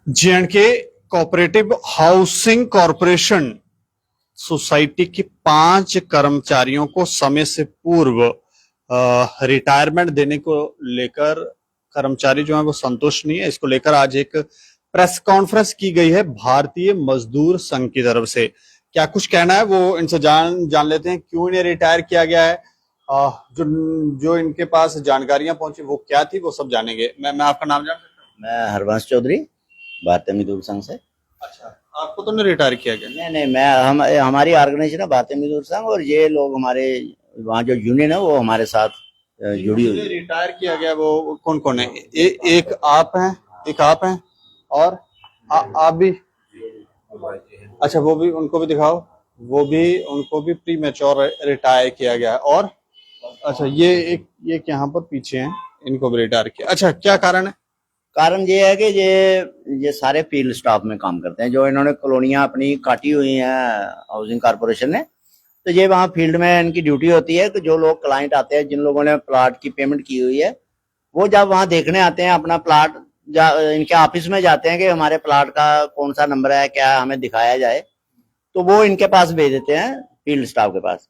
जे&के cooperative housing corporation society के 5 कर्मचारियों को समय से पूर्व रिटायरमेंट देने को लेकर कर्मचारी जो है वो संतुष्ट नहीं है। इसको लेकर आज एक प्रेस कॉन्फ्रेंस की गई है भारतीय मजदूर संघ की तरफ से। क्या कुछ कहना है वो इनसे जान लेते हैं, क्यों इन्हें रिटायर किया गया है। जो जो इनके पास जानकारियां पहुंची वो क्या थी वो सब जानेंगे। मैं आपका नाम जान सकता हूँ? मैं हरवंश चौधरी, भारतीय मजदूर संघ से। अच्छा, आपको तो नहीं रिटायर किया गया? नहीं, मैं हमारी ऑर्गेनाइजेशन है भारतीय मजदूर संघ, और ये लोग हमारे वहाँ जो यूनियन है वो हमारे साथ जुड़ी हुई है। रिटायर किया गया वो कौन कौन है? एक आप हैं, एक आप हैं और आप भी। अच्छा, वो भी, उनको भी दिखाओ। वो भी, उनको भी प्री मैच्योर रिटायर किया गया है। और अच्छा, ये यहाँ पर पीछे हैं, इनको भी रिटायर किया। अच्छा, क्या कारण है? कारण ये है कि ये सारे फील्ड स्टाफ में काम करते हैं। जो इन्होंने कॉलोनियां अपनी काटी हुई हैं हाउसिंग कारपोरेशन ने, तो ये वहाँ फील्ड में इनकी ड्यूटी होती है कि जो लोग क्लाइंट आते हैं, जिन लोगों ने प्लाट की पेमेंट की हुई है, वो जब वहाँ देखने आते हैं अपना प्लाट, इनके ऑफिस में जाते हैं कि हमारे प्लाट का कौन सा नंबर है, क्या हमें दिखाया जाए, तो वो इनके पास भेज देते हैं, फील्ड स्टाफ के पास।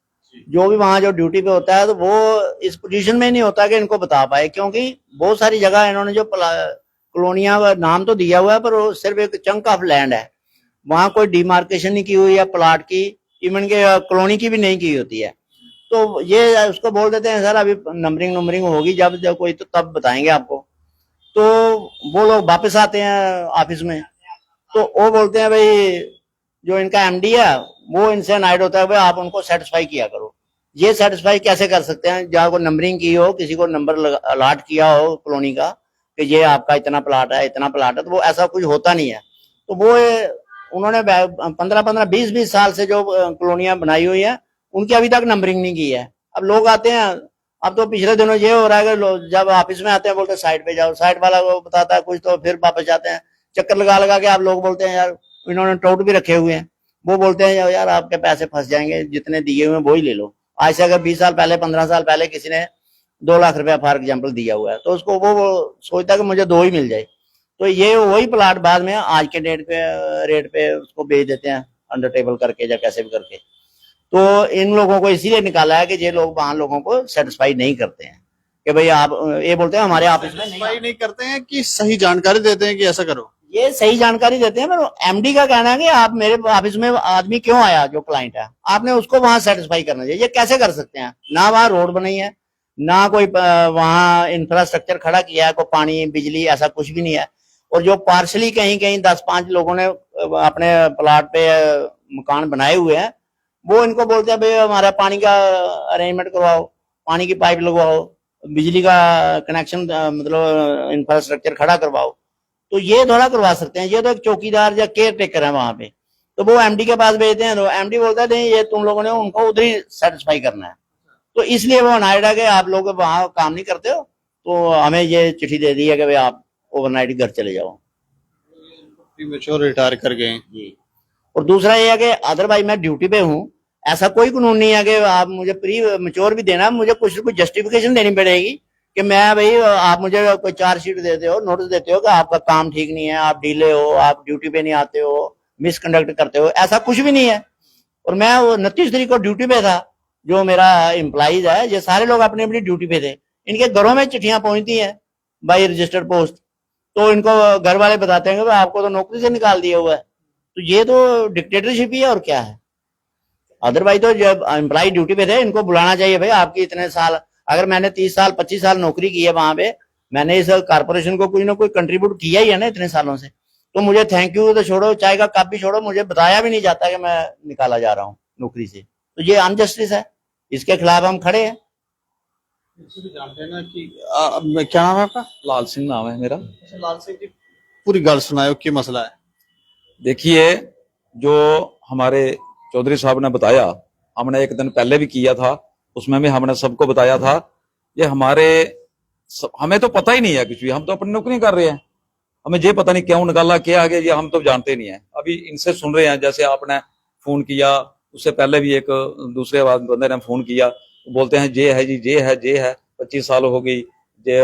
जो भी वहाँ जो ड्यूटी पे होता है, तो वो इस पोजीशन में नहीं होता कि इनको बता पाए, क्योंकि बहुत सारी जगह इन्होंने जो कॉलोनियां नाम तो दिया हुआ है, पर वो सिर्फ एक चंक ऑफ लैंड है। वहां कोई डिमार्केशन नहीं की हुई है प्लाट की, इवन के कॉलोनी की भी नहीं की होती है। तो ये उसको बोल देते हैं, सर अभी नंबरिंग होगी, जब कोई तो तब बताएंगे आपको। तो वो लोग वापस आते हैं ऑफिस में, तो वो बोलते हैं भाई, जो इनका एमडी है वो इनसे नाइट होता है, भाई आप उनको सेटिस्फाई किया करो। ये सेटिस्फाई कैसे कर सकते हैं? जहाँ को नंबरिंग की हो, किसी को नंबर अलॉट किया हो कॉलोनी का कि ये आपका इतना प्लाट है, इतना प्लाट है, तो वो ऐसा कुछ होता नहीं है। तो वो उन्होंने 15-20 साल से जो कॉलोनियां बनाई हुई है, उनकी अभी तक नंबरिंग नहीं की है। अब लोग आते हैं, अब तो पिछले दिनों ये हो रहा है कि जब ऑफिस में आते हैं बोलते हैं साइड पे जाओ, साइड वाला वो बताता है कुछ, तो फिर वापस जाते हैं। चक्कर लगा लगा के आप लोग बोलते हैं यार, इन्होंने टोट भी रखे हुए हैं, वो बोलते हैं यार आपके पैसे फंस जाएंगे, जितने दिए हुए हैं वो ही ले लो। आज से अगर 20 साल पहले, 15 साल पहले किसी ने 2 लाख रुपया फॉर एग्जाम्पल दिया हुआ है, तो उसको वो सोचता है कि मुझे 2 ही मिल जाए। तो ये वही प्लाट बाद में आज के रेट पे उसको बेच देते हैं, अंडर टेबल करके या कैसे भी करके। तो इन लोगों को इसीलिए निकाला है कि ये लोग वहां लोगों को सेटिस्फाई नहीं करते हैं कि भाई आप, ये बोलते हैं हमारे ऑफिस में नहीं करते हैं कि सही जानकारी देते हैं कि ऐसा करो। ये सही जानकारी देते हैं, पर एमडी का कहना है कि आप मेरे ऑफिस में आदमी क्यों आया, जो क्लाइंट है आपने उसको वहां सेटिस्फाई करना चाहिए। ये कैसे कर सकते हैं? ना वहां रोड बनी है, ना कोई वहां इंफ्रास्ट्रक्चर खड़ा किया है, कोई पानी बिजली ऐसा कुछ भी नहीं है। और जो पार्शली कहीं कहीं 10-5 लोगों ने अपने प्लाट पे मकान बनाए हुए हैं, वो इनको बोलते हैं भाई हमारा पानी का अरेंजमेंट करवाओ, पानी की पाइप लगवाओ, बिजली का कनेक्शन, मतलब इंफ्रास्ट्रक्चर खड़ा करवाओ। तो ये थोड़ा करवा सकते हैं, ये तो एक चौकीदार या केयर टेकर है वहां पे। तो वो एमडी के पास भेजते हैं, तो एमडी बोलता है नहीं, ये तुम लोगों ने उनको उधर ही सेटिस्फाई करना है। तो इसलिए वो नायडा के आप लोग वहां काम नहीं करते हो, तो हमें ये चिट्ठी दे दी है कि भाई आप ओवरनाइट घर चले जाओ। प्रीमेच्योर रिटायर कर गए जी। और दूसरा ये है कि अदरवाइज मैं ड्यूटी पे हूँ, ऐसा कोई कानून नहीं है कि आप मुझे प्री मेच्योर भी देना, मुझे कुछ जस्टिफिकेशन देनी पड़ेगी कि मैं भाई, आप मुझे कोई चार्जशीट देते हो, नोटिस देते हो कि आपका काम ठीक नहीं है, आप ढीले हो, आप ड्यूटी पे नहीं आते हो, मिसकंडक्ट करते हो, ऐसा कुछ भी नहीं है। और मैं 29 तारीख को ड्यूटी पे था, जो मेरा एम्प्लॉइज है ये सारे लोग अपनी अपनी ड्यूटी पे थे। इनके घरों में चिट्ठियां पहुंचती हैं बाई रजिस्टर्ड पोस्ट, तो इनको घर वाले बताते हैं कि आपको तो नौकरी से निकाल दिया हुआ है। तो ये तो डिक्टेटरशिप ही है, और क्या है। अदरवाइज तो जब एम्प्लॉय ड्यूटी पे थे, इनको बुलाना चाहिए, भाई आपकी इतने साल, अगर मैंने 30 साल 25 साल नौकरी की है वहां पे, मैंने इस कारपोरेशन को कोई ना कोई कंट्रीब्यूट किया ही है ना इतने सालों से, तो मुझे थैंक यू तो छोड़ो, चाय का कप भी छोड़ो, मुझे बताया भी नहीं जाता कि मैं निकाला जा रहा हूँ नौकरी से। तो ये अनजस्टिस है, इसके खिलाफ हम खड़े हैं। जानते हैं ना कि क्या नाम है आपका? लाल सिंह नाम है मेरा। लाल सिंह जी, पूरी गल सुनाओ, क्या मसला है? देखिए, जो हमारे चौधरी साहब ने बताया, हमने एक दिन पहले भी किया था, उसमें भी हमने सबको बताया था। ये हमें तो पता ही नहीं है कुछ भी, हम तो अपनी नौकरी कर रहे हैं, हमें ये पता नहीं क्यों निकाला, क्या आगे, ये हम तो जानते नहीं है। अभी इनसे सुन रहे हैं, जैसे आपने फोन किया, उससे पहले भी एक दूसरे बंदे ने फोन किया, बोलते हैं ये है जी, ये है 25 साल हो गई, ये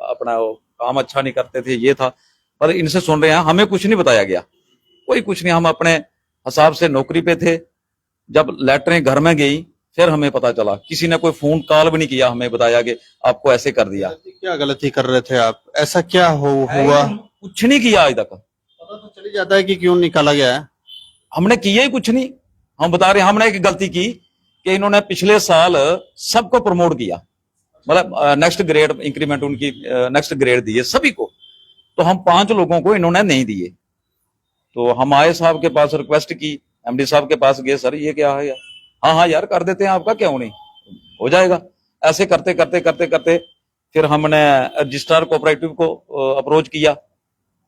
अपना काम अच्छा नहीं करते थे, ये था। पर इनसे सुन रहे हैं, हमें कुछ नहीं बताया गया, कोई कुछ नहीं। हम अपने हिसाब से नौकरी पे थे, जब लेटरें घर में गई फिर हमें पता चला। किसी ने कोई फोन कॉल भी नहीं किया, हमें बताया कि आपको ऐसे कर दिया। क्या गलती कर रहे थे आप, ऐसा क्या हुआ? कुछ नहीं किया आज तक। पता तो चली जाता है कि क्यों निकाला गया है। हमने किया ही कुछ नहीं। हम बता रहे हैं, हमने एक गलती की कि इन्होंने पिछले साल सबको प्रमोट किया, मतलब नेक्स्ट ग्रेड इंक्रीमेंट, उनकी नेक्स्ट ग्रेड दिए सभी को। तो हम 5 लोगों को इन्होंने नहीं दिए। तो हम आए साहब के पास, रिक्वेस्ट की, एमडी साहब के पास गए, सर ये क्या है यार? हाँ यार कर देते हैं आपका, क्यों नहीं, हो जाएगा। ऐसे करते करते करते करते फिर हमने रजिस्ट्रार कोऑपरेटिव को अप्रोच किया,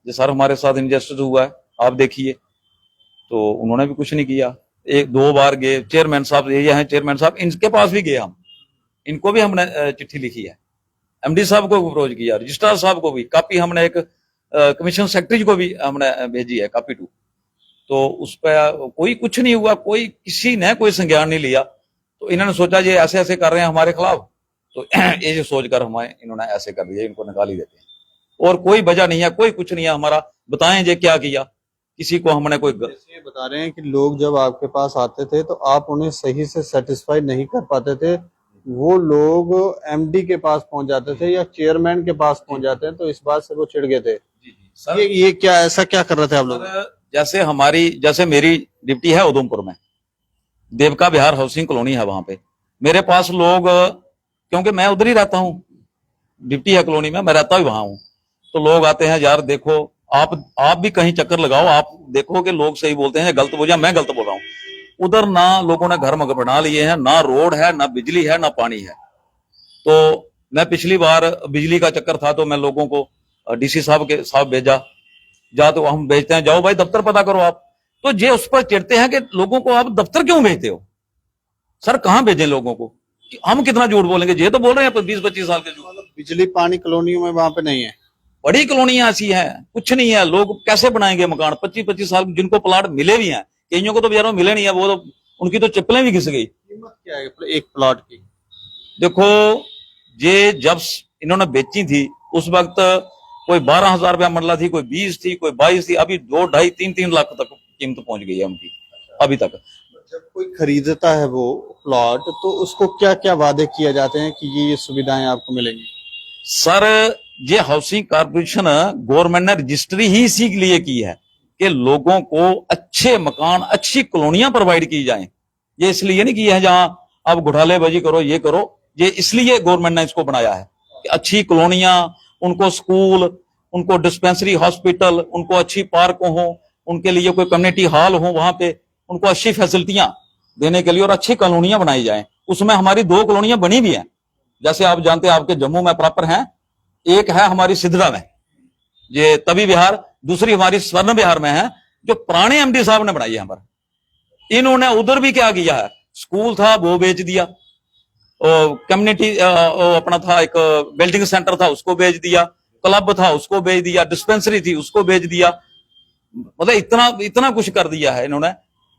जो सर हमारे साथ इनजस्टिस हुआ है, आप देखिए। तो उन्होंने भी कुछ नहीं किया। 1-2 बार गए, चेयरमैन साहब ये हैं, चेयरमैन साहब, इनके पास भी गए हम, इनको भी हमने चिट्ठी लिखी है, एमडी साहब को अप्रोच किया, रजिस्ट्रार साहब को भी, कॉपी हमने एक कमीशन सेक्रेटरी को भी हमने भेजी है, कॉपी 2। तो उस पर कोई कुछ नहीं हुआ, कोई किसी ने कोई संज्ञान नहीं लिया। तो इन्होंने सोचा ये ऐसे ऐसे कर रहे हैं हमारे खिलाफ, तो ये जो सोचकर हमें इन्होंने ऐसे कर दिया, इनको निकाल ही देते हैं। और कोई वजह नहीं है, कोई कुछ नहीं है हमारा। बताएं ये क्या किया, किसी को हमने कोई ये बता रहे हैं कि लोग जब आपके पास आते थे तो आप उन्हें सही से सेटिस्फाई नहीं कर पाते थे, वो लोग एमडी के पास पहुंच जाते थे या चेयरमैन के पास पहुंच जाते हैं, तो इस बात से वो चिढ़ गए थे। सर, ये क्या, ऐसा क्या कर रहे थे आप लोग? जैसे मेरी ड्यूटी है उधमपुर में, देवका विहार हाउसिंग कॉलोनी है, वहां पे मेरे पास लोग, क्योंकि मैं उधर ही रहता हूँ, ड्यूटी है कॉलोनी में, मैं रहता ही वहां हूँ, तो लोग आते हैं, यार देखो आप भी कहीं चक्कर लगाओ, आप देखो कि लोग सही बोलते हैं, गलत बोल या मैं गलत बोल रहा हूँ। उधर ना लोगों ने घर बना लिए हैं, ना रोड है, ना बिजली है, ना पानी है। तो मैं पिछली बार बिजली का चक्कर था, तो मैं लोगों को डीसी साहब भेजा, जा तो हम भेजते हैं, जाओ भाई दफ्तर पता करो आप। तो ये उस पर चिढ़ते हैं कि लोगों को आप दफ्तर क्यों भेजते हो? सर कहां भेजें लोगों को, हम कितना झूठ बोलेंगे? ये तो बोल रहे हैं 20-25 साल के झूठ। बिजली पानी कॉलोनियों में वहां पे नहीं है? बड़ी कॉलोनियां ऐसी हैं, कुछ नहीं है, लोग कैसे बनाएंगे मकान? 25-25 साल जिनको प्लाट मिले भी हैं, कईयों को तो बेचारों मिले नहीं है, वो तो उनकी तो चप्पलें भी घिस गई। कीमत क्या है एक प्लॉट की? देखो, ये जब इन्होंने बेची थी उस वक्त कोई 12,000 रुपया मरला थी, कोई 20 थी, कोई 22 थी, अभी 2, 2.5, 3 लाख तक कीमत पहुंच गई है उनकी अभी तक। जब कोई खरीदता है वो प्लॉट, तो उसको क्या क्या वादे किए जाते हैं कि ये सुविधाएं आपको मिलेंगी? सर ये हाउसिंग कारपोरेशन गवर्नमेंट ने रजिस्ट्री ही इसी के लिए की है कि लोगों को अच्छे मकान, अच्छी कॉलोनियां प्रोवाइड की जाएं। ये इसलिए नहीं की है जहां आप घोटालेबाजी करो, ये करो, ये इसलिए गवर्नमेंट ने इसको बनाया है कि अच्छी कॉलोनियां, उनको स्कूल, उनको डिस्पेंसरी, हॉस्पिटल, उनको अच्छी पार्क हो, उनके लिए कोई कम्युनिटी हॉल हो, वहां पे उनको अच्छी फैसिलिटियां देने के लिए और अच्छी कॉलोनियां बनाई जाएं। उसमें हमारी 2 कॉलोनियां बनी भी हैं, जैसे आप जानते हैं, आपके जम्मू में प्रॉपर हैं, एक है हमारी सिद्धरा में, ये तभी विहार, दूसरी हमारी स्वर्ण विहार में है, जो पुराने एमडी साहब ने बनाई है हमारे। इन्होंने उधर भी क्या किया है, स्कूल था वो बेच दिया, कम्युनिटी अपना था, एक बिल्डिंग सेंटर था उसको बेच दिया, क्लब था उसको बेच दिया, डिस्पेंसरी थी उसको बेच दिया, मतलब इतना कुछ कर दिया है इन्होंने।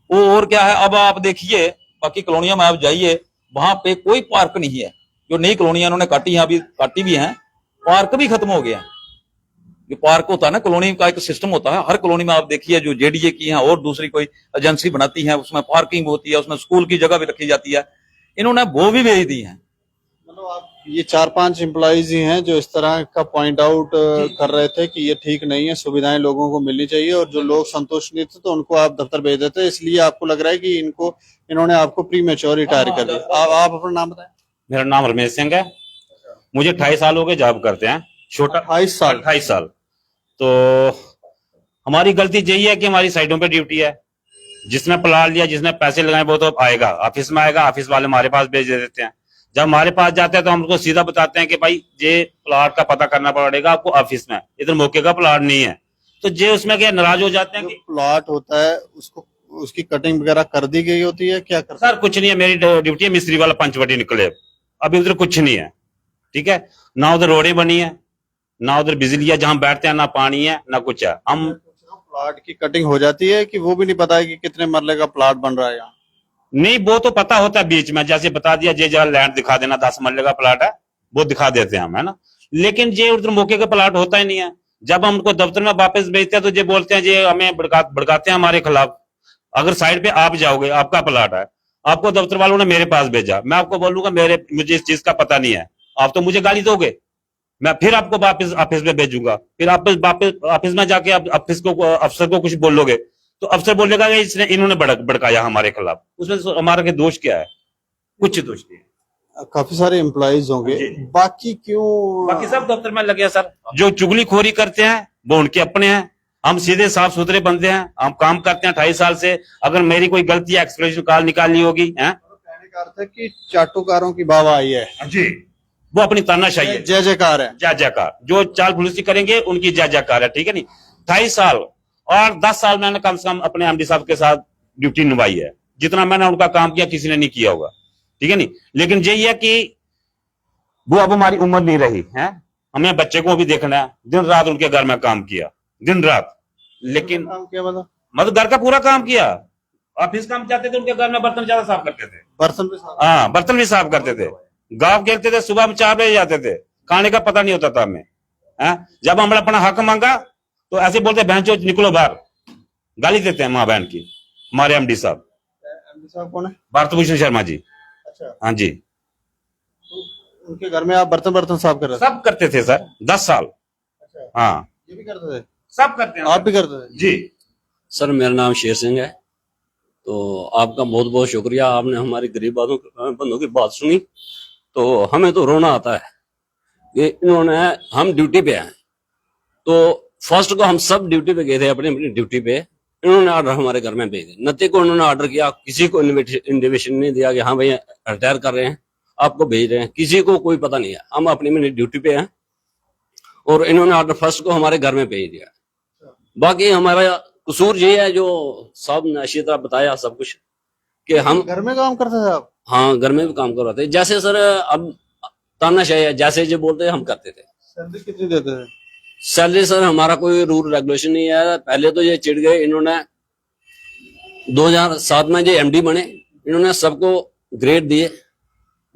वो और क्या है, अब आप देखिए बाकी कॉलोनियों में आप जाइए, वहां पे कोई पार्क नहीं है। जो नई कॉलोनियां इन्होंने काटी हैं, अभी काटी भी हैं, पार्क भी खत्म हो गया। जो पार्क होता है ना, कॉलोनी का एक सिस्टम होता है, हर कॉलोनी में आप देखिए, जो जेडीए की है और दूसरी कोई एजेंसी बनाती है, उसमें पार्किंग होती है, उसमें स्कूल की जगह भी रखी जाती है, इन्होंने वो भी भेज दी है। मतलब आप ये 4-5 एम्प्लॉइज ही हैं जो इस तरह का पॉइंट आउट कर रहे थे कि ये ठीक नहीं है, सुविधाएं लोगों को मिलनी चाहिए, और जो लोग संतुष्ट नहीं थे तो उनको आप दफ्तर भेज देते, इसलिए आपको लग रहा है कि इन्होंने आपको प्री मैच्योर रिटायर कर दिया। आप अपना नाम बताएं। मेरा नाम रमेश सिंह है, मुझे 28 साल हो गए जॉब करते हैं, छोटा 28 साल। 28 साल। तो हमारी गलती यही है कि हमारी साइडों पे ड्यूटी है, जिसने प्लाट लिया, जिसने पैसे लगाए, वो तो आएगा ऑफिस में आएगा, ऑफिस वाले हमारे पास भेज देते हैं। जब हमारे पास जाते हैं तो हम उनको सीधा बताते हैं कि भाई ये प्लाट का पता करना पड़ेगा आपको ऑफिस में, इधर मौके का प्लाट नहीं है। तो ये उसमें क्या नाराज हो जाते हैं कि प्लॉट होता है उसको, उसकी कटिंग वगैरह कर दी गई होती है, क्या कर? सर कुछ नहीं है, मेरी ड्यूटी है मिस्त्री वाला पंचवटी निकले, अभी उधर कुछ नहीं है, ठीक है, ना उधर रोडें बनी है, ना उधर बिजली है जहां बैठते हैं, ना पानी है, ना कुछ है। हम प्लॉट की कटिंग हो जाती है कि वो भी नहीं पता है कि कितने मरले का प्लॉट बन रहा है यहाँ? नहीं, वो तो पता होता है बीच में, जैसे बता दिया ये जगह लैंड दिखा देना, 10 मरले का प्लाट है, वो दिखा देते हैं हम, है ना। लेकिन ये उधर मौके का प्लाट होता ही नहीं है, जब हम उनको दफ्तर में वापस भेजते हैं तो ये बोलते हैं ये हमें भड़काते हैं हमारे खिलाफ। अगर साइड पे आप जाओगे, आपका प्लाट है, आपको दफ्तर वालों ने मेरे पास भेजा, मैं आपको बोलूंगा मुझे इस चीज का पता नहीं है, आप तो मुझे गाली दोगे, मैं फिर आपको वापस ऑफिस में भेजूंगा, फिर आप वापस ऑफिस में जाके आप ऑफिस को अफसर को कुछ बोलोगे तो अफसर बोलेगा कि इसने इन्होंने भड़काया हमारे खिलाफ। उसमें हमारा दोष क्या है? कुछ दोष नहीं है। काफी सारे एम्प्लॉइज होंगे, जी। बाकी क्यों? बाकी सब दफ्तर में लगे हैं सर। जो चुगलीखोरी करते हैं वो उनके अपने हैं, हम सीधे साफ सुथरे बंदे हैं, हम काम करते हैं 28 साल से। अगर मेरी कोई गलती एक्सप्रेशन कॉल निकालनी होगी है, कहने का अर्थ है कि चाटुकारों की वाह आई है, जी, वो अपनी तानाशाही है, जय जयकार है। जय जयकार। जो चाल फुलसी करेंगे उनकी जय जयकार है, ठीक है नहीं। 28 साल और 10 साल मैंने कम से कम अपने एमडी साहब के साथ ड्यूटी निभाई है। जितना मैंने उनका काम किया किसी ने नहीं किया होगा, ठीक है नहीं। लेकिन यही है कि वो अब हमारी उम्र नहीं रही है, हमें बच्चे को भी देखना है। दिन रात उनके घर में काम किया, दिन रात। लेकिन काम किया मतलब घर का पूरा काम किया। ऑफिस काम जाते थे, उनके घर में बर्तन ज्यादा साफ करते थे, बर्तन भी साफ। हाँ बर्तन भी साफ करते थे। गांव खेलते थे, सुबह में 4 बजे जाते थे, खाने का पता नहीं होता था हमें। जब हमने अपना हक मांगा तो ऐसे बोलते बहन चो निकलो बाहर, गाली देते हैं माँ बहन की हमारे एमडी साहब। एमडी साहब कौन है? भारत भूषण शर्मा जी। अच्छा, हाँ जी, उनके घर में आप बर्तन साफ कर रहे थे? सब करते थे सर, 10 साल। अच्छा, हाँ ये भी करते थे? सब करते हैं आप भी करते थे? जी। सर मेरा नाम शेर सिंह है। तो आपका बहुत बहुत शुक्रिया, आपने हमारी गरीब बंदों की बात सुनी। तो हमें तो रोना आता है कि इन्होंने, हम ड्यूटी पे हैं तो फर्स्ट को हम सब ड्यूटी पे गए थे, अपनी अपनी ड्यूटी पे। इन्होंने ऑर्डर हमारे घर में भेज दिया, नत्ते को उन्होंने ऑर्डर किया, किसी को इन्विटेशन नहीं दिया कि हाँ भैया रिटायर कर रहे हैं आपको भेज रहे हैं, किसी को कोई पता नहीं है। हम अपनी अपनी ड्यूटी पे हैं और इन्होंने ऑर्डर फर्स्ट को हमारे घर में भेज दिया। बाकी हमारा कसूर ये है जो साहब ने अच्छी तरह बताया सब कुछ, कि हम घर में काम करते थे आप? हाँ घर में भी काम कर रहे थे। जैसे सर अब तानाशाही है, जैसे जो बोलते हम करते थे। सैलरी कितनी देते थे? सैलरी सर हमारा कोई रूल रेगुलेशन नहीं है। पहले तो ये चिढ़ गए, इन्होंने 2007 में जो एमडी बने, इन्होंने सबको ग्रेड दिए।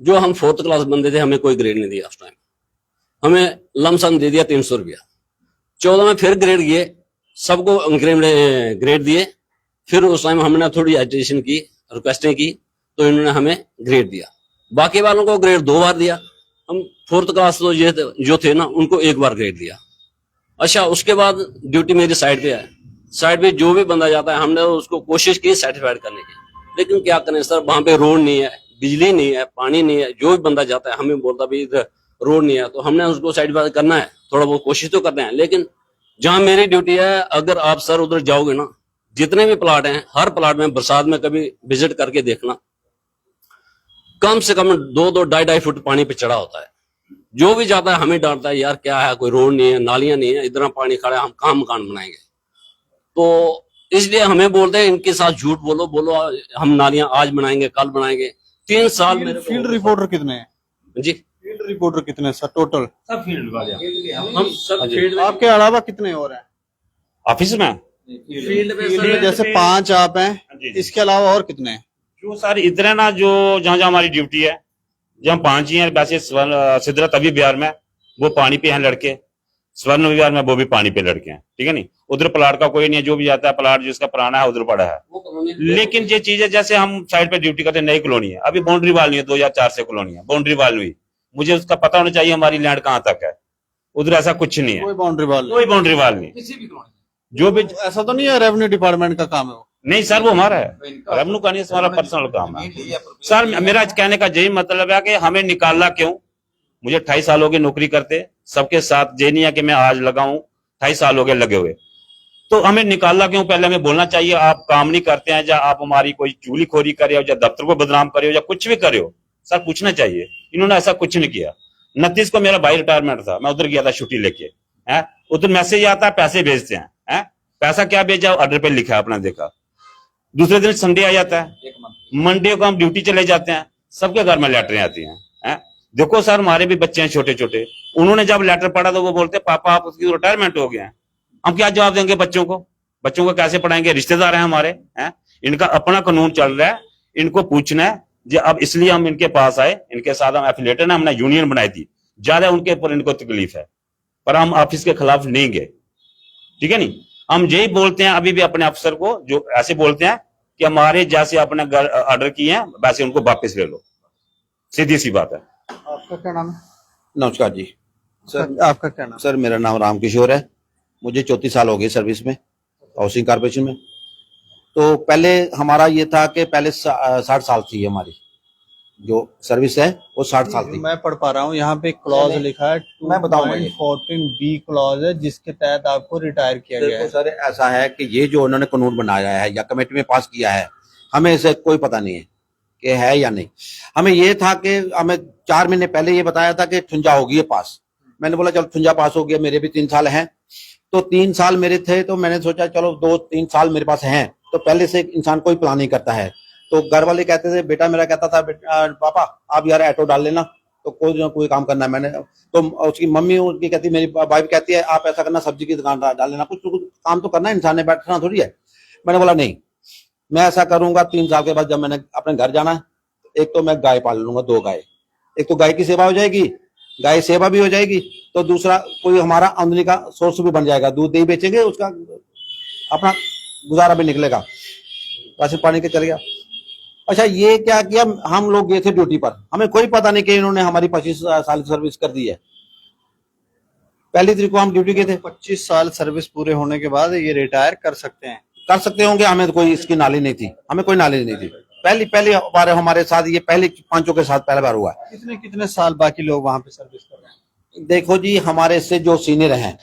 जो हम 4th क्लास बंदे थे हमें कोई ग्रेड नहीं दिया उस टाइम, हमें लमसम दे दिया 300 रुपया। 14 में फिर ग्रेड किए, सबको ग्रेड दिए। फिर उस टाइम हमने थोड़ी एजिटेशन की, रिक्वेस्टें की, तो इन्होंने हमें ग्रेड दिया। बाकी वालों को ग्रेड 2 बार दिया। हम 4th क्लास तो ये जो थे ना उनको 1 बार ग्रेड दिया। अच्छा, उसके बाद ड्यूटी मेरी साइड पे है। साइड पे जो भी बंदा जाता है हमने उसको कोशिश की सर्टिफाइड करने की, लेकिन क्या करें सर, वहां पे रोड नहीं है, बिजली नहीं है, पानी नहीं है। जो भी बंदा जाता है हमें बोलता भी इधर रोड नहीं है, तो हमने उसको सर्टिफाइड करना है, थोड़ा बहुत कोशिश तो करते हैं। लेकिन जहां मेरी ड्यूटी है, अगर आप सर उधर जाओगे ना, जितने भी प्लाट हैं, हर प्लाट में बरसात में कभी विजिट करके देखना, कम से कम 2-2, 2.5 फुट पानी पे चढ़ा होता है। जो भी जाता है हमें डांटता है, यार क्या है, कोई रोड नहीं है, नालियां नहीं है, इतना पानी खड़ा है, हम कहाँ मकान बनाएंगे। तो इसलिए हमें बोलते हैं इनके साथ झूठ बोलो हम नालियां आज बनाएंगे, कल बनाएंगे। 3 साल मेरे को फील्ड रिपोर्टर कितने हैं जी, फील्ड रिपोर्टर कितने हैं सर टोटल? सब फील्ड वाले हम सब फील्ड आपके अलावा कितने और हैं ऑफिस में। फील्ड में फील्ड में? सर जैसे 5 आप हैं, जी, जी। इसके अलावा और कितने हैं? जो सर इधर है ना, जो जहाँ जहाँ हमारी ड्यूटी है, जहाँ 5 ही है। वैसे सिद्धरत अभी बिहार में वो पानी पे हैं लड़के, स्वर्ण विहार में वो भी पानी पे लड़के हैं, ठीक है नहीं। उधर प्लाट का कोई नहीं है, जो भी जाता है प्लाट जिसका पुराना है उधर पड़ा है। लेकिन ये चीजें जैसे हम साइड पे ड्यूटी करते हैं, नई कॉलोनी है, अभी बाउंड्री वाल नहीं है, 2004 से कॉलोनी है, बाउंड्री वाल हुई। मुझे उसका पता होना चाहिए हमारी लैंड कहाँ तक है। उधर ऐसा कुछ नहीं है, कोई बाउंड्री वाल कोई बाउंड्री वाल नहीं। जो भी नहीं? ऐसा तो नहीं है रेवेन्यू डिपार्टमेंट का काम है वो? नहीं सर, वो हमारा है, रेवेन्यू का नहीं, हमारा पर्सनल काम है सर। मेरा कहने का यही मतलब है कि हमें निकालना क्यों। मुझे 28 साल हो गए नौकरी करते सबके साथ, ये नहीं है कि मैं आज लगाऊं, 28 साल हो गए लगे हुए। तो हमें निकालना क्यों, पहले हमें बोलना चाहिए। आप काम नहीं करते हैं, या आप हमारी कोई चुगलीखोरी करे हो, या दफ्तर को बदनाम करे हो, या कुछ भी करे हो, सर पूछना चाहिए। इन्होंने ऐसा कुछ नहीं किया। 29 को मेरा भाई रिटायरमेंट था, मैं उधर गया था छुट्टी लेके, है उधर मैसेज आता है, पैसे भेजते हैं, पैसा क्या भेजा, ऑर्डर पे लिखा है, अपना देखा। दूसरे दिन संडे आ जाता है, मंडे को हम ड्यूटी चले जाते हैं, सबके घर में लेटरें आती हैं। देखो सर, हमारे भी बच्चे हैं छोटे छोटे, उन्होंने जब लेटर पढ़ा तो वो बोलते पापा आप उसकी रिटायरमेंट हो गए हैं। हम क्या जवाब देंगे बच्चों को कैसे पढ़ाएंगे, रिश्तेदार हैं हमारे, इनका अपना कानून चल रहा है, इनको पूछना है। जो अब इसलिए हम इनके पास आए, इनके साथ हम एफिलिएटेड हैं, हमने यूनियन बनाई थी, ज्यादा उनके ऊपर इनको तकलीफ है, पर हम ऑफिस के खिलाफ नहीं गए। ठीक है नहीं। हम यही बोलते हैं अभी भी अपने अफसर को, जो ऐसे बोलते हैं कि हमारे जैसे अपने घर ऑर्डर किए हैं वैसे उनको वापस ले लो, सीधी सी बात है। आपका क्या नाम है? नमस्कार जी सर। आपका क्या नाम? सर मेरा नाम रामकिशोर है। मुझे 34 साल हो गए सर्विस में, हाउसिंग कारपोरेशन में। तो पहले हमारा ये था कि पहले 60 साल थी हमारी जो सर्विस है, वो 60 साल थी। मैं पढ़ पा रहा हूँ, यहाँ पे क्लॉज लिखा है, मैं बताऊंगा ये। 14B क्लॉज है जिसके तहत आपको रिटायर किया गया देखो है। सर, ऐसा है कि ये जो उन्होंने कानून बनाया है या कमेटी में पास किया है, हमें इसे कोई पता नहीं है कि है या नहीं। हमें ये था कि हमें 4 महीने पहले ये बताया था कि 53 होगी ये पास। मैंने बोला चलो 53 पास हो गया, मेरे भी 3 साल हैं। तो 3 साल मेरे थे, तो मैंने सोचा चलो 2-3 साल मेरे पास हैं, तो पहले से इंसान कोई प्लान नहीं करता है। तो घर वाले कहते थे, बेटा मेरा कहता था पापा आप यार ऑटो डाल लेना, तो कोई काम करना है। मैंने तो उसकी मम्मी उनकी कहती, मेरी वाइफ कहती है आप ऐसा करना, सब्जी की दुकान डाल लेना, कुछ काम तो करना है, इंसान ने बैठना थोड़ी है। मैंने बोला नहीं, मैं ऐसा करूंगा। 3 साल के बाद जब मैंने अपने घर जाना है, एक तो मैं गाय पाल लूंगा, 2 गाय। एक तो गाय की सेवा हो जाएगी, गाय सेवा भी हो जाएगी, तो दूसरा कोई हमारा आमदनी का सोर्स भी बन जाएगा। दूध दही बेचेंगे, उसका अपना गुजारा भी निकलेगा, राशन पानी के चल गया। अच्छा, ये क्या किया, हम लोग गए थे ड्यूटी पर, हमें कोई पता नहीं कि इन्होंने हमारी 25 साल की सर्विस कर दी है। पहली तारीख को हम ड्यूटी गए थे। 25 साल सर्विस पूरे होने के बाद ये रिटायर कर सकते हैं? कर सकते होंगे, हमें तो कोई इसकी नॉलेज नहीं थी, हमें कोई नॉलेज नहीं थी। पहली बार हमारे साथ, ये पहले 5 के साथ पहली बार हुआ है। कितने साल बाकी लोग वहां पे सर्विस कर रहे हैं? देखो जी, हमारे से जो सीनियर हैं,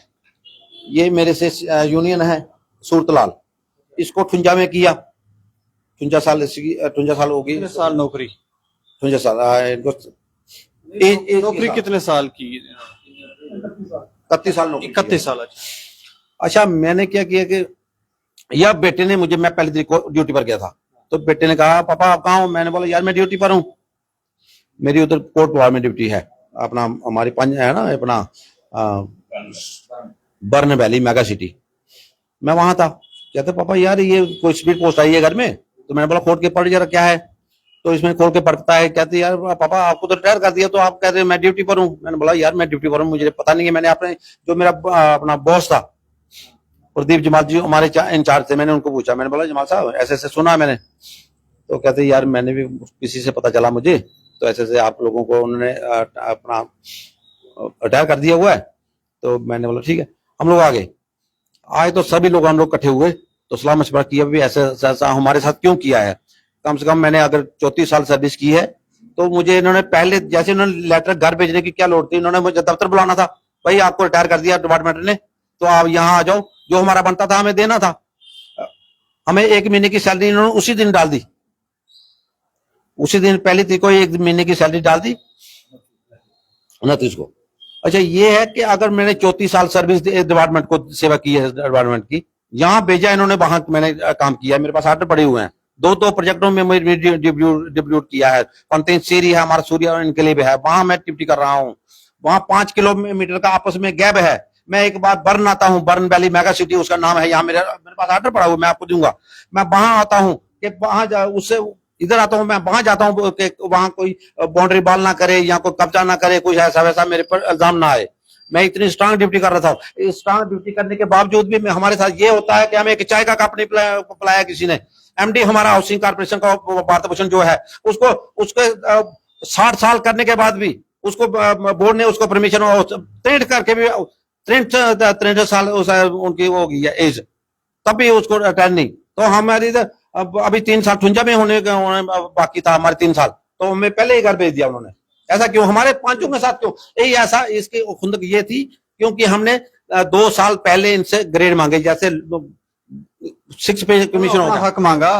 ये मेरे से यूनियन है सूरतलाल, इसको 58 में किया, 58 साल होगी। कितने साल नौकरी? 58 साल इनको नौकरी कितने साल की? 31 साल नौकरी। 31 साल। अच्छा, मैंने क्या किया कि या बेटे ने मुझे, मैं पहली तारीख को ड्यूटी पर गया था, तो बेटे ने कहा पापा आप कहाँ हो? मैंने बोला यार मैं ड्यूटी पर हूँ, मेरी उधर कोट पवार में ड्यूटी है, अपना हमारी पंज है ना अपना बर्न वैली मेगा सिटी, मैं वहां था। कहते पापा यार ये कोई स्पीड पोस्ट आई है घर में। तो मैंने बोला खोल के पढ़ जरा क्या है, तो इसमें खोल के पढ़ता है। कहते यार पापा आपको तो रिटायर कर दिया, तो आप कहते मैं ड्यूटी पर हूँ। मैंने बोला यार मैं ड्यूटी पर हूँ, मुझे पता नहीं है। मैंने अपने जो मेरा अपना बॉस था प्रदीप जमाल जी, हमारे इंचार्ज थे, मैंने उनको पूछा, मैंने बोला जमाल साहब ऐसे ऐसे सुना मैंने। तो कहते यार मैंने भी किसी से पता चला मुझे, तो ऐसे ऐसे आप लोगों को उन्होंने अपना रिटायर कर दिया हुआ है। तो मैंने बोला ठीक है। हम लोग आए तो सभी लोग हम लोग इकट्ठे हुए, तो सलाह मशवरा किया भी ऐसा हमारे साथ क्यों किया है। कम से कम मैंने अगर 34 साल सर्विस की है, तो मुझे इन्होंने पहले जैसे उन्होंने लेटर घर भेजने की क्या लोड़ थी, इन्होंने मुझे दफ्तर बुलाना था, भाई आपको रिटायर कर दिया डिपार्टमेंट ने, तो आप यहाँ आ जाओ, जो हमारा बनता था हमें देना था। हमें 1 महीने की सैलरी इन्होंने उसी दिन डाल दी, उसी दिन पहली तारीख को 1 महीने की सैलरी डाल दी 29 को। अच्छा, ये है कि अगर मैंने 34 साल सर्विस डिपार्टमेंट को सेवा की है, डिपार्टमेंट की, यहाँ भेजा इन्होंने, वहां मैंने काम किया, मेरे पास आर्डर पड़े हुए हैं। 2 प्रोजेक्टों में मैंने डिब्यूट किया है। पंतेश्वरी है हमारा, सूर्य इनके लिए भी है, वहां मैं ड्यूटी कर रहा हूँ। वहां 5 किलोमीटर का आपस में गैप है। मैं एक बार बर्न आता हूँ, बर्न वैली मेगा सिटी उसका नाम है, यहाँ मेरे पास आर्डर पड़ा हुआ, मैं आपको दूंगा। मैं वहां आता हूँ कि वहां उससे इधर आता हूँ, मैं वहां जाता हूँ कि वहां कोई बाउंड्री बॉल ना करे या कोई कब्जा ना करे, कुछ ऐसा वैसा मेरे पर इल्जाम ना आए। मैं इतनी स्ट्रांग ड्यूटी कर रहा था। स्ट्रांग ड्यूटी करने के बावजूद भी हमारे साथ ये होता है कि हमें एक चाय का कप नहीं पिलाया किसी ने। एमडी हमारा हाउसिंग कारपोरेशन का भारत भूषण जो है, उसके 60 साल करने के बाद भी उसको बोर्ड ने उसको परमिशन 63 करके भी 63 साल उनकी वो होगी है एज, तब भी उसको रिटायर नहीं। तो हमारी अभी 3 साल 58 में होने बाकी था हमारे 3 साल, तो हमें पहले ही घर भेज दिया उन्होंने। ऐसा क्यों, हमारे 5 के साथ क्यों? यही ऐसा इसकी खुंदक ये थी क्योंकि हमने 2 साल पहले इनसे ग्रेड मांगे, जैसे 6 पे कमीशन होगा, हक मांगा,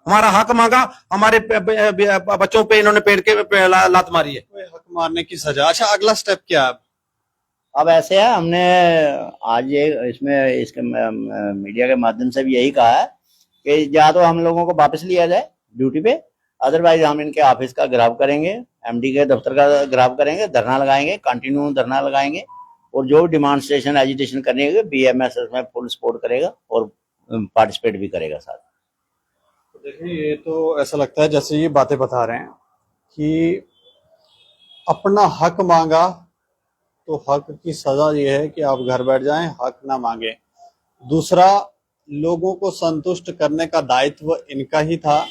हमारा हक मांगा, हमारे बच्चों पे इन्होंने पेड़ के लात मारी है। हक मारने की सजा। अच्छा, अगला स्टेप क्या है? अब ऐसे है, हमने आज ये इसके मीडिया के माध्यम से भी यही कहा है कि या तो हम लोगों को वापस लिया जाए ड्यूटी पे, अदरवाइज हम इनके ऑफिस का घेराव करेंगे, एमडी के दफ्तर का घेराव करेंगे, धरना लगाएंगे, कंटिन्यू धरना लगाएंगे, और जो डिमांस्ट्रेशन एजिटेशन करेंगे बीएमएस उसमें फुल सपोर्ट करेगा और पार्टिसिपेट भी करेगा साथ। देखिए, ये तो ऐसा लगता है जैसे ये बातें बता रहे हैं कि अपना हक मांगा तो हक की सजा ये है कि आप घर बैठ जाएं, हक ना मांगे। दूसरा, लोगों को संतुष्ट करने का दायित्व इनका ही था।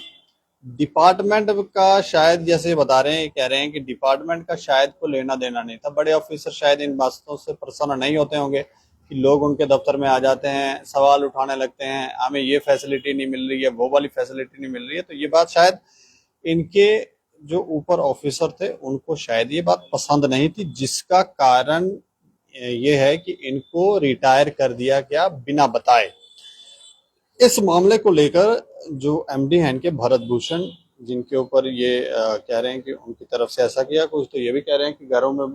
डिपार्टमेंट का शायद, जैसे बता रहे हैं, कह रहे हैं कि डिपार्टमेंट का शायद को लेना देना नहीं था। बड़े ऑफिसर शायद इन बातों से प्रसन्न नहीं होते होंगे कि लोग उनके दफ्तर में आ जाते हैं, सवाल उठाने लगते हैं, हमें ये फैसिलिटी नहीं मिल रही है, वो वाली फैसिलिटी नहीं मिल रही है। तो ये बात शायद इनके जो ऊपर ऑफिसर थे उनको शायद ये बात पसंद नहीं थी, जिसका कारण ये है कि इनको रिटायर कर दिया गया बिना बताए। इस मामले को लेकर जो एमडी हैं इनके भरत भूषण, जिनके ऊपर ये कह रहे हैं कि उनकी तरफ से ऐसा किया, कुछ तो ये भी कह रहे हैं कि घरों में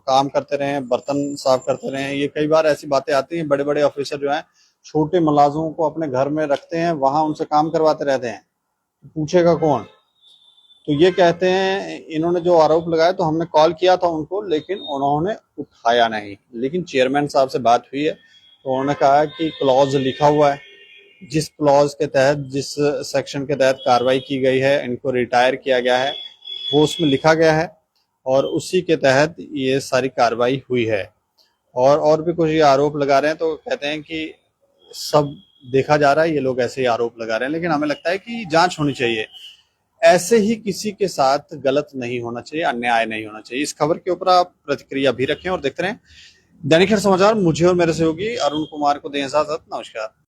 काम करते रहे, बर्तन साफ करते रहे। ये कई बार ऐसी बातें आती हैं, बड़े बड़े ऑफिसर जो हैं छोटे मुलाजमों को अपने घर में रखते हैं, वहां उनसे काम करवाते रहते हैं, पूछेगा कौन। तो ये कहते हैं, इन्होंने जो आरोप लगाया, तो हमने कॉल किया था उनको, लेकिन उन्होंने उठाया नहीं। लेकिन चेयरमैन साहब से बात हुई है तो उन्होंने कहा कि क्लॉज लिखा हुआ है, जिस क्लॉज के तहत, जिस सेक्शन के तहत कार्रवाई की गई है, इनको रिटायर किया गया है, वो उसमें लिखा गया है और उसी के तहत ये सारी कार्रवाई हुई है। और भी कुछ ये आरोप लगा रहे हैं, तो कहते हैं कि सब देखा जा रहा है, ये लोग ऐसे ही आरोप लगा रहे हैं। लेकिन हमें लगता है कि जांच होनी चाहिए, ऐसे ही किसी के साथ गलत नहीं होना चाहिए, अन्याय नहीं होना चाहिए। इस खबर के ऊपर आप प्रतिक्रिया भी रखें और देखते रहें दैनिक खबर समाचार। मुझे और मेरे सहयोगी अरुण कुमार को दें इजाजत। नमस्कार।